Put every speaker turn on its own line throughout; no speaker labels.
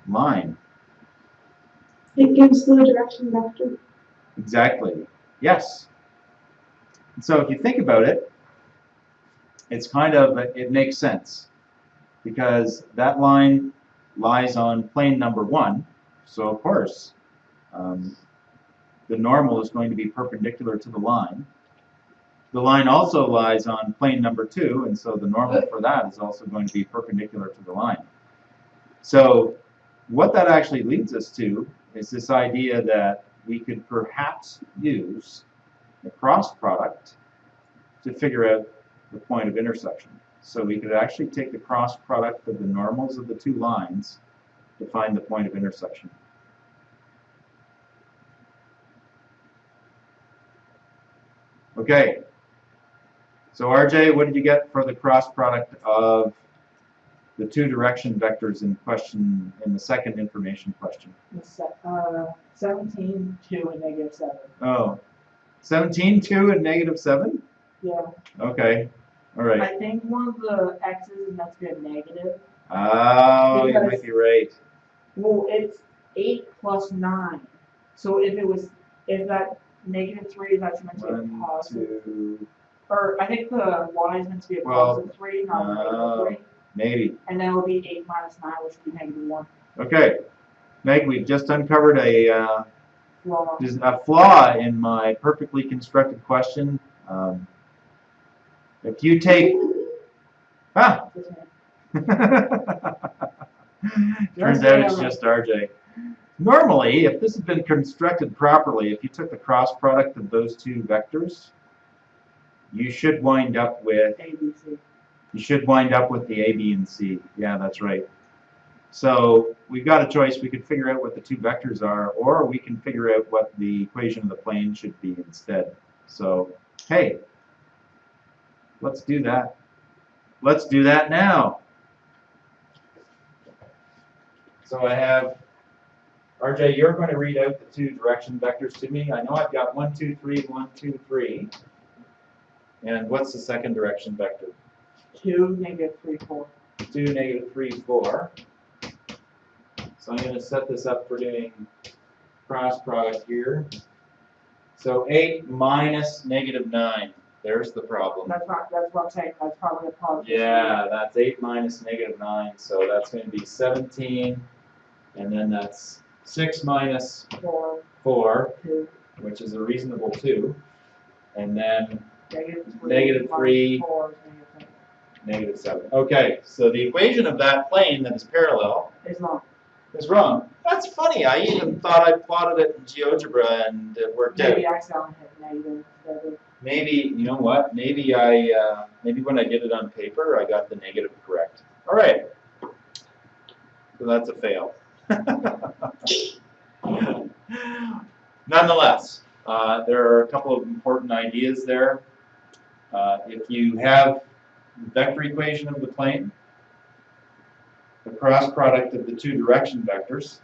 line.
It gives the direction vector.
Exactly. Yes. And so if you think about it, it's kind of, it makes sense because that line lies on plane number 1. So of course, the normal is going to be perpendicular to the line. The line also lies on plane number 2, and so the normal for that is also going to be perpendicular to the line. So what that actually leads us to is this idea that we could perhaps use the cross product to figure out the point of intersection. So we could actually take the cross product of the normals of the two lines to find the point of intersection. Okay. So RJ, what did you get for the cross product of the two direction vectors in question in the second information question?
17, 2, and negative 7.
Oh, 17, 2, and negative 7?
Yeah.
Okay. All right.
I think one of the x's is meant to be a negative.
Oh, you might be right.
Well, it's 8 plus 9. So if that negative 3 is actually meant to be a positive.
1, 2.
Or I think the y is meant to be a positive 3, not a negative 3.
Maybe.
And then it'll be 8 minus 9, which would be negative 1.
Okay. Meg, we've just uncovered a
Flaw.
there's a flaw in my perfectly constructed question. If you take turns out it's just RJ. Normally, if this had been constructed properly, if you took the cross product of those two vectors, you should wind up with
A, B, C.
You should wind up with the A, B, and C. Yeah, that's right. So we've got a choice. We could figure out what the two vectors are, or we can figure out what the equation of the plane should be instead. So, hey, let's do that. Let's do that now. So I have, RJ, you're going to read out the two direction vectors to me. I know I've got 1, 2, 3, 1, 2, 3. And what's the second direction vector?
2, negative 3, 4.
2, negative 3, 4. So I'm going to set this up for doing cross product here. So 8 minus negative 9. There's the problem.
That's what I'm saying. That's probably a positive.
Yeah, that's 8 minus negative 9. So that's going to be 17. And then that's 6 minus 4,
2.
which is a reasonable 2. And then
Negative 3,
4 negative 7. Okay, so the equation of that plane that is parallel
is wrong.
is wrong. That's funny. I even thought I plotted it in GeoGebra and it worked out.
Maybe I accidentally hit negative 7.
Maybe, you know what? Maybe maybe when I did it on paper, I got the negative correct. All right. So that's a fail. Nonetheless, there are a couple of important ideas there. If you have the vector equation of the plane, the cross product of the two direction vectors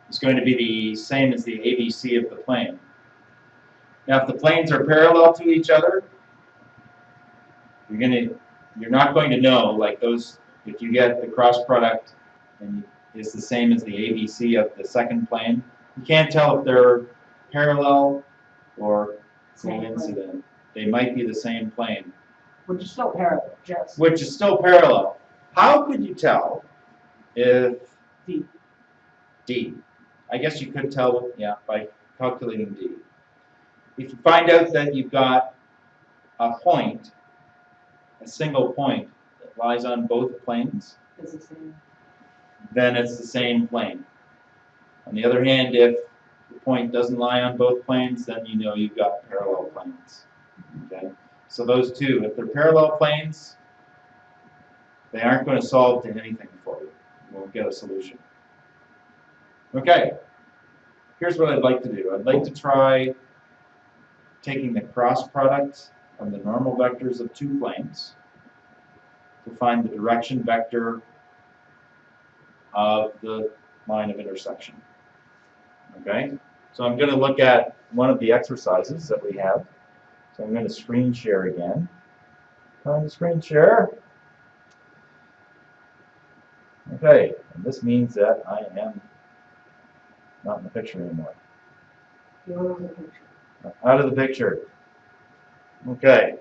is going to be the same as the ABC of the plane. Now, if the planes are parallel to each other, you're not going to know, like those, if you get the cross product and it's the same as the ABC of the second plane, you can't tell if they're parallel or coincident. They might be the same plane.
Which is still parallel, just.
Which is still parallel. How could you tell if D? I guess you could tell, yeah, by calculating D. If you find out that you've got a point, a single point that lies on both planes,
It's the same.
then it's the same plane. On the other hand, if the point doesn't lie on both planes, then you know you've got parallel planes. Okay? So those two, if they're parallel planes, they aren't going to solve to anything for you. You won't get a solution. Okay, here's what I'd like to do. I'd like to try taking the cross product of the normal vectors of two planes to find the direction vector of the line of intersection. Okay, so I'm going to look at one of the exercises that we have. So I'm going to screen share again. Time to screen share. Okay, and this means that I am not in the picture anymore.
You're on the picture.
Out of the picture. Okay.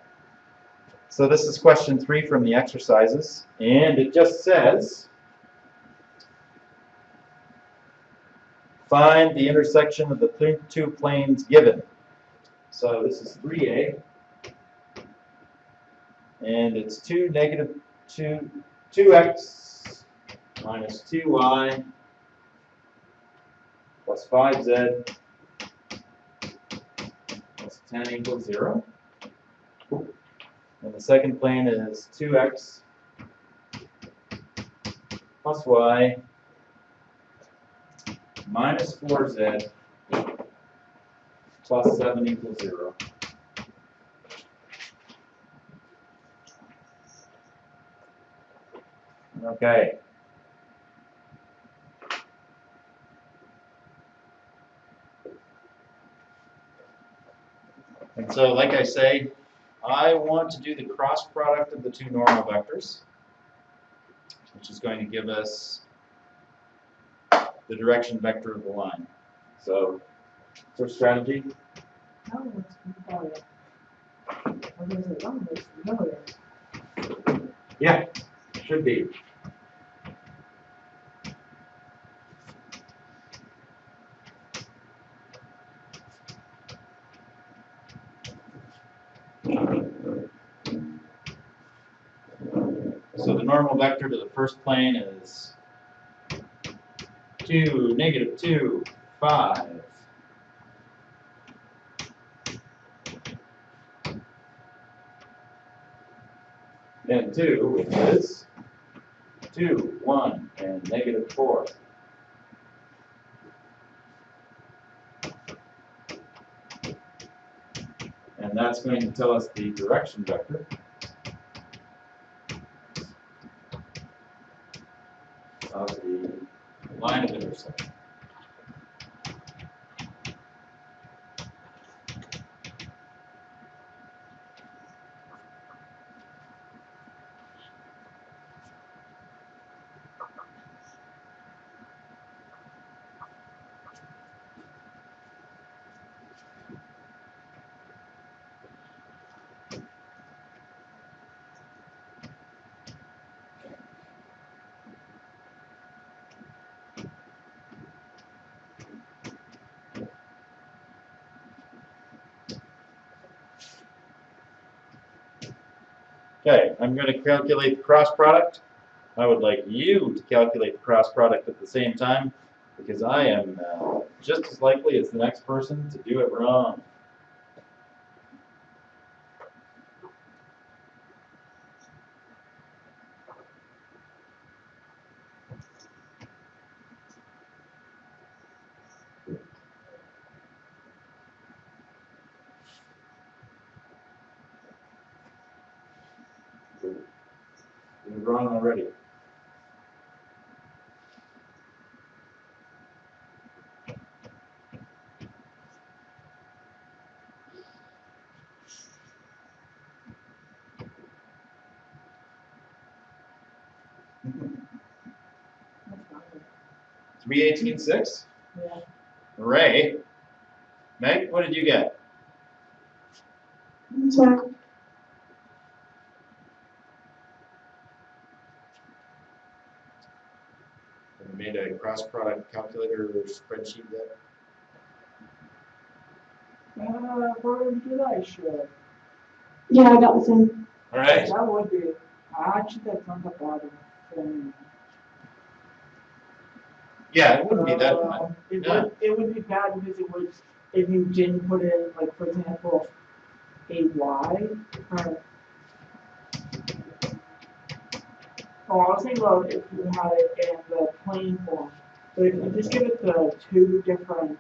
So this is question 3 from the exercises, and it just says, find the intersection of the two planes given. So this is 3A, and it's 2x minus 2y plus 5z plus 10 equals 0. And the second plane is 2x plus y minus 4z plus 7 equals 0. Okay. And so, like I say, I want to do the cross product of the two normal vectors, which is going to give us the direction vector of the line. So, first strategy.
Oh, it's familiar. I was like, oh, it's familiar.
Yeah, should be. So the normal vector to the first plane is 2, negative 2, 5. And 2, which is 2, 1, and negative 4. And that's going to tell us the direction vector of the line of intersection. Okay, I'm going to calculate the cross product. I would like you to calculate the cross product at the same time, because I am just as likely as the next person to do it wrong. You're wrong already.
That's not good.
318.6?
Yeah.
Ray. Meg, what did you get?
Sorry.
Have you made a cross product calculator or spreadsheet yet?
According to that, I should.
Yeah, I got the same.
All right.
That would be. Actually, that's not that bad of a thing.
Yeah, it wouldn't be that much.
It would be bad because it would, if you didn't put in, like, for example, a Y, or, oh, I was thinking about if you had it in the plane form, but if you just give it the two different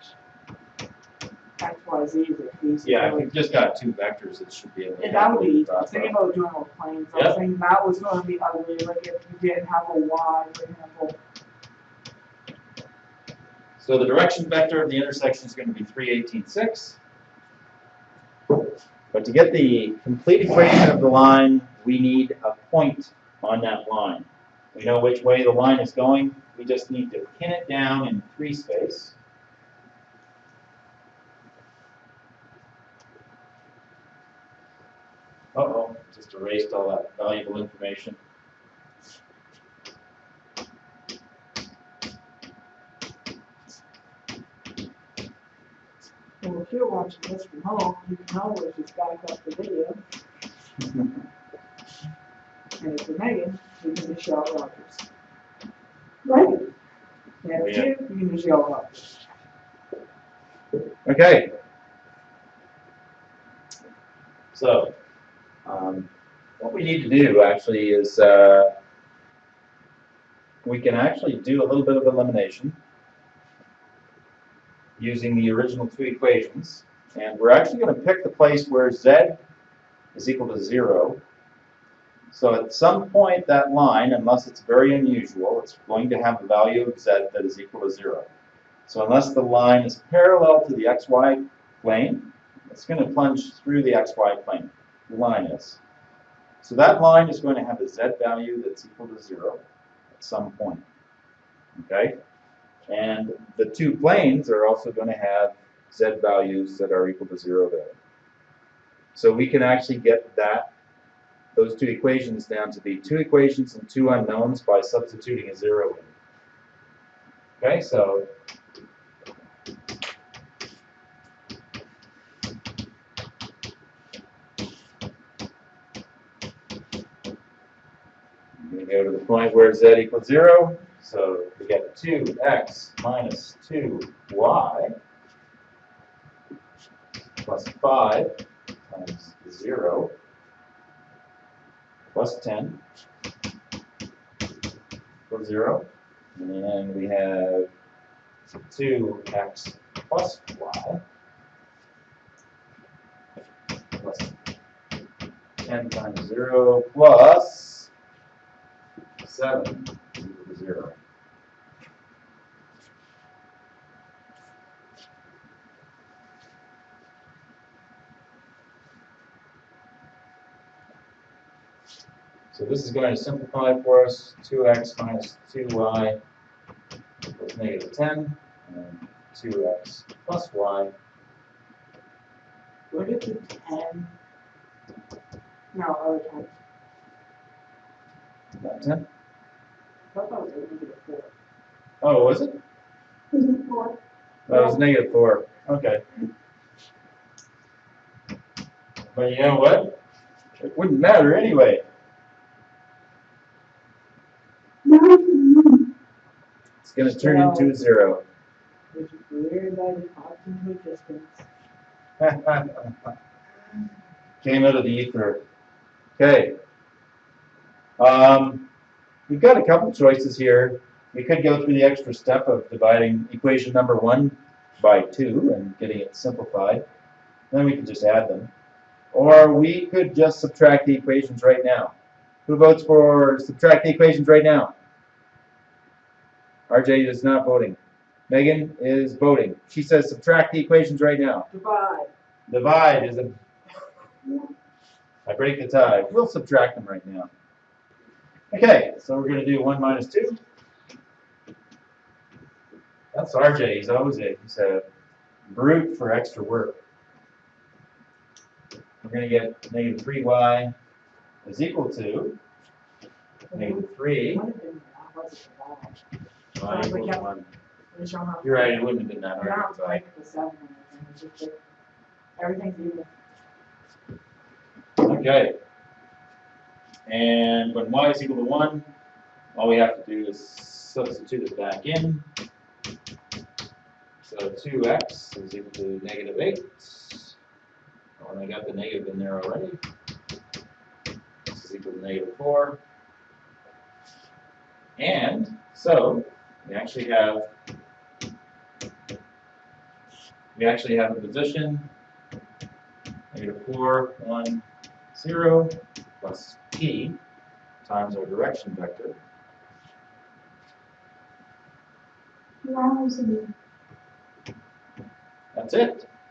X, Y, Z's, it's easy.
Yeah, if you've just got two vectors, it should be able to.
And that would be, I
cross
was thinking
product.
about doing with planes, I
Yep.
was thinking that was gonna be ugly, like if you didn't have a Y, for example.
So the direction vector of the intersection is going to be 318.6. But to get the complete equation of the line, we need a point on that line. We know which way the line is going. We just need to pin it down in 3 space. Uh-oh, just erased all that valuable information.
Well, if you're watching this from home, you can always just back up the video. And if you're Megan, you can just yell Rogers.
Right?
And if you can just yell Rogers.
Okay. So, what we need to do actually is we can actually do a little bit of elimination using the original 2 equations. And we're actually going to pick the place where z is equal to 0. So at some point that line, unless it's very unusual, it's going to have a value of z that is equal to 0. So unless the line is parallel to the xy plane, it's going to plunge through the xy plane. The line is. So that line is going to have a z value that's equal to 0 at some point. Okay? And the 2 planes are also going to have z values that are equal to 0 there. So we can actually get those 2 equations down to be 2 equations and 2 unknowns by substituting a 0 in. Okay, so we go to the point where z equals 0. So we get 2x minus 2y plus 5 times 0 plus 10 equals 0. And then we have 2x plus y plus 10 times 0 plus 7 equal to 0. So this is going to simplify for us. 2x minus 2y equals negative 10, and 2x plus y.
Where did the 10? No, other times.
About 10?
I thought that was a negative 4.
Oh, was it?
Isn't it 4?
That was negative 4. Okay. But you know what? It wouldn't matter anyway.
No.
It's going to turn into a 0.
Which is weird that it popped into existence.
Came out of the ether. Okay. We've got a couple choices here. We could go through the extra step of dividing equation number 1 by 2 and getting it simplified. Then we could just add them. Or we could just subtract the equations right now. Who votes for subtract the equations right now? RJ is not voting. Megan is voting. She says subtract the equations right now.
Divide.
Divide is a... I break the tie. We'll subtract them right now. Okay, so we're going to do 1 minus 2. That's RJ. He's a brute for extra work. We're going to get negative 3y is equal to negative 3.
It would have been that wasn't the ball.
Y equals 1.
They show how.
You're right, it wouldn't have been that
Now
hard.
it's like the 7 and everything. It's just that everything's even.
Okay. And when y is equal to 1, all we have to do is substitute it back in. So 2x is equal to negative 8. Oh, and I got the negative in there already. This is equal to negative 4. And so we actually have a position negative 4, 1, 0 plus p times our direction vector.
Lousy.
That's it.